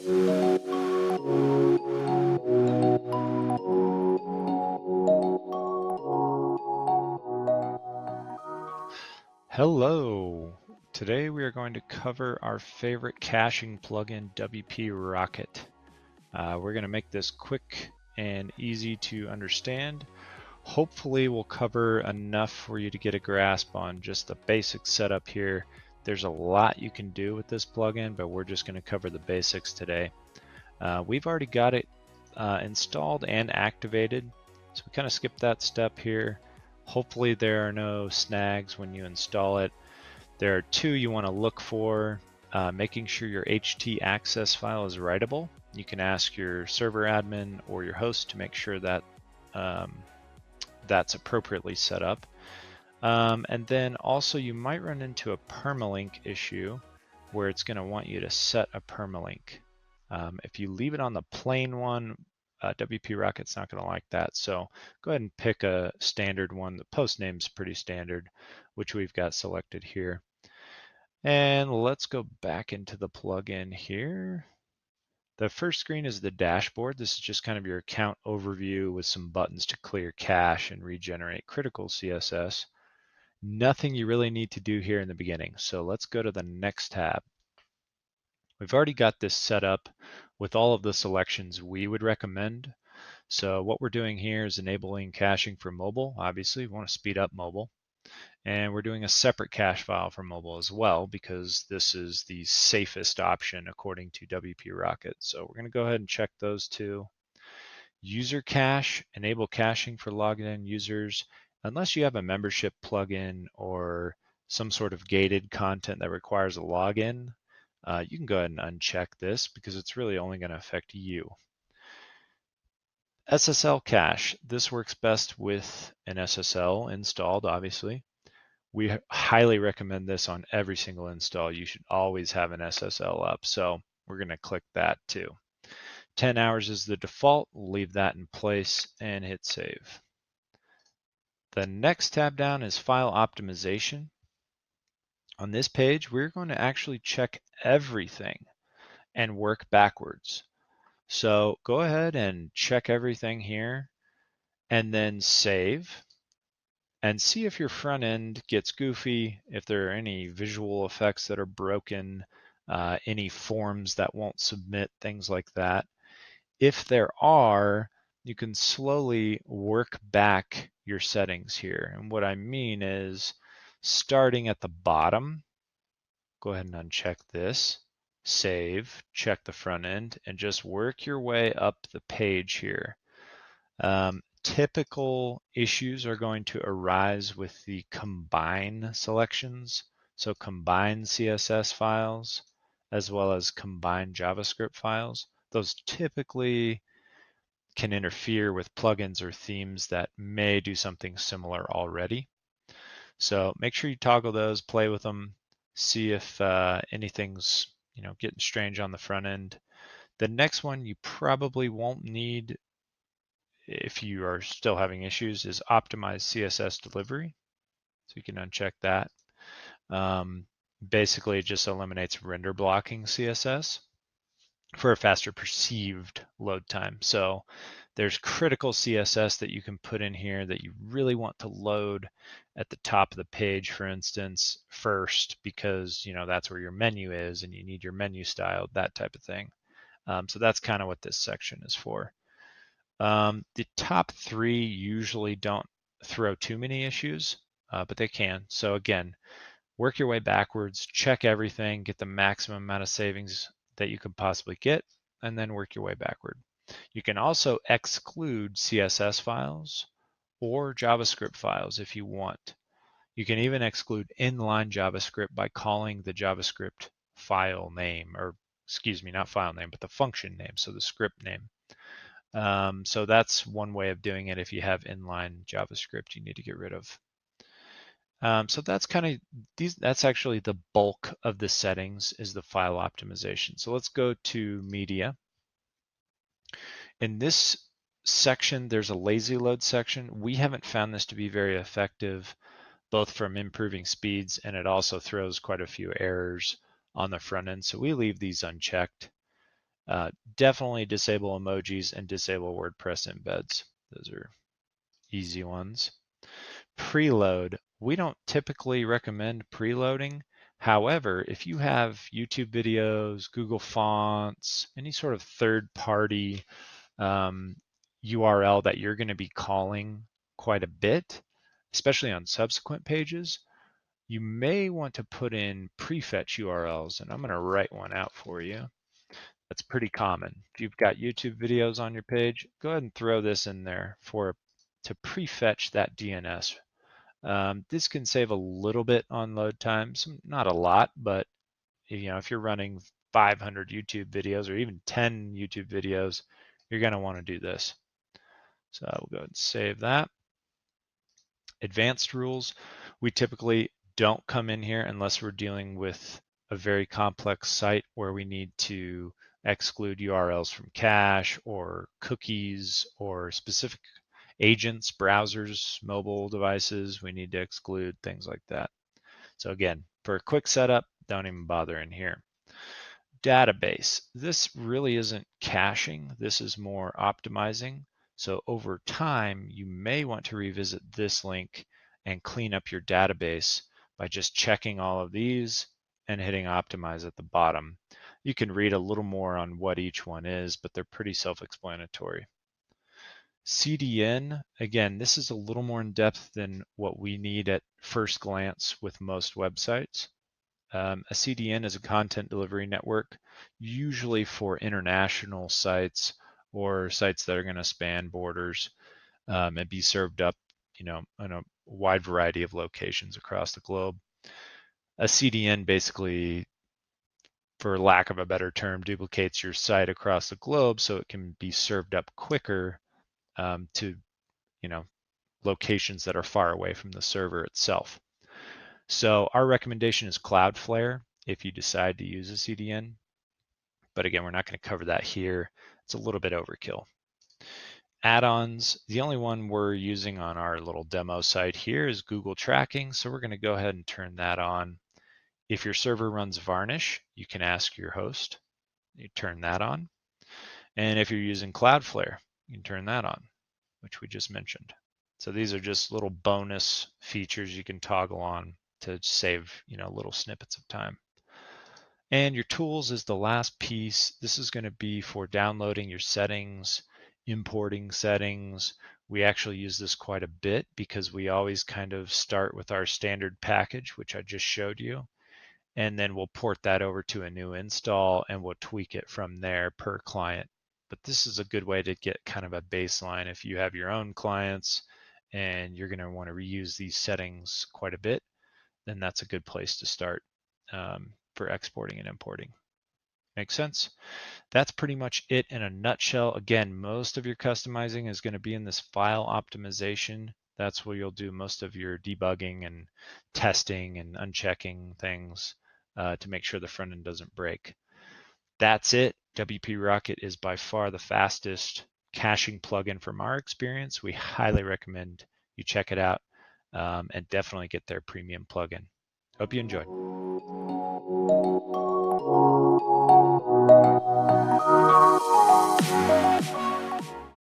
Hello! Today we are going to cover our favorite caching plugin, WPRocket. We're going to make this quick and easy to understand. Hopefully we'll cover enough for you to get a grasp on just the basic setup here. There's a lot you can do with this plugin, but we're just going to cover the basics today. We've already got it installed and activated, so we kind of skipped that step here. Hopefully there are no snags when you install it. There are two you want to look for. Making sure your htaccess file is writable. You can ask your server admin or your host to make sure that that's appropriately set up. And then also you might run into a permalink issue where it's going to want you to set a permalink. If you leave it on the plain one, WPRocket's not going to like that. So go ahead and pick a standard one. The post name's pretty standard, which we've got selected here. And let's go back into the plugin here. The first screen is the dashboard. This is just kind of your account overview with some buttons to clear cache and regenerate critical CSS. Nothing you really need to do here in the beginning. So let's go to the next tab. We've already got this set up with all of the selections we would recommend. So what we're doing here is enabling caching for mobile. Obviously, we want to speed up mobile. And we're doing a separate cache file for mobile as well, because this is the safest option according to WPRocket. So we're going to go ahead and check those two. User cache, enable caching for logged in users. Unless you have a membership plugin or some sort of gated content that requires a login, you can go ahead and uncheck this because it's really only going to affect you. SSL cache. This works best with an SSL installed, obviously. We highly recommend this on every single install. You should always have an SSL up. So we're going to click that too. 10 hours is the default. We'll leave that in place and hit save. The next tab down is file optimization. On this page, we're going to actually check everything and work backwards. So go ahead and check everything here and then save and see if your front end gets goofy, if there are any visual effects that are broken, any forms that won't submit, things like that. If there are, you can slowly work back your settings here. And what I mean is, starting at the bottom, go ahead and uncheck this, save, check the front end, and just work your way up the page here. Typical issues are going to arise with the combine selections. So combine CSS files as well as combine JavaScript files. Those typically can interfere with plugins or themes that may do something similar already. So make sure you toggle those, play with them, see if anything's getting strange on the front end. The next one you probably won't need if you are still having issues is optimize CSS delivery. So you can uncheck that. Basically, it just eliminates render blocking CSS for a faster perceived load time. So there's critical CSS that you can put in here that you really want to load at the top of the page, for instance, first, because that's where your menu is and you need your menu styled, that type of thing. So that's kind of what this section is for. The top three usually don't throw too many issues, but they can. So again, work your way backwards, check everything, get the maximum amount of savings that you could possibly get, and then work your way backward. You can also exclude CSS files or JavaScript files if you want. You can even exclude inline JavaScript by calling the JavaScript file name, or excuse me, not file name, but the function name, so the script name. So that's one way of doing it. If you have inline JavaScript you need to get rid of. So that's that's actually the bulk of the settings, is the file optimization. So let's go to media. In this section, there's a lazy load section. We haven't found this to be very effective, both from improving speeds, and it also throws quite a few errors on the front end. So we leave these unchecked. Definitely disable emojis and disable WordPress embeds. Those are easy ones. Preload. We don't typically recommend preloading. However, if you have YouTube videos, Google Fonts, any sort of third-party URL that you're going to be calling quite a bit, especially on subsequent pages, you may want to put in prefetch URLs, and I'm going to write one out for you. That's pretty common. If you've got YouTube videos on your page, go ahead and throw this in there to prefetch that DNS. This can save a little bit on load times, not a lot, but if you're running 500 YouTube videos or even 10 YouTube videos, you're going to want to do this. So we'll go ahead and save that. Advanced rules, we typically don't come in here unless we're dealing with a very complex site where we need to exclude URLs from cache or cookies or specific agents, browsers, mobile devices. We need to exclude things like that. So again, for a quick setup, don't even bother in here. Database. This really isn't caching. This is more optimizing. So over time, you may want to revisit this link and clean up your database by just checking all of these and hitting optimize at the bottom. You can read a little more on what each one is, but they're pretty self-explanatory. CDN, again, this is a little more in depth than what we need at first glance with most websites. A CDN is a content delivery network, usually for international sites or sites that are going to span borders and be served up, in a wide variety of locations across the globe. A CDN basically, for lack of a better term, duplicates your site across the globe so it can be served up quicker to, locations that are far away from the server itself. So our recommendation is Cloudflare if you decide to use a CDN. But again, we're not going to cover that here. It's a little bit overkill. Add-ons, the only one we're using on our little demo site here is Google Tracking. So we're going to go ahead and turn that on. If your server runs Varnish, you can ask your host. You turn that on. And if you're using Cloudflare, you can turn that on, which we just mentioned. So these are just little bonus features you can toggle on to save, little snippets of time. And your tools is the last piece. This is going to be for downloading your settings, importing settings. We actually use this quite a bit because we always kind of start with our standard package, which I just showed you. And then we'll port that over to a new install and we'll tweak it from there per client. But this is a good way to get kind of a baseline. If you have your own clients and you're going to want to reuse these settings quite a bit, then that's a good place to start for exporting and importing. Make sense? That's pretty much it in a nutshell. Again, most of your customizing is going to be in this file optimization. That's where you'll do most of your debugging and testing and unchecking things to make sure the front end doesn't break. That's it. WPRocket is by far the fastest caching plugin from our experience. We highly recommend you check it out and definitely get their premium plugin. Hope you enjoyed.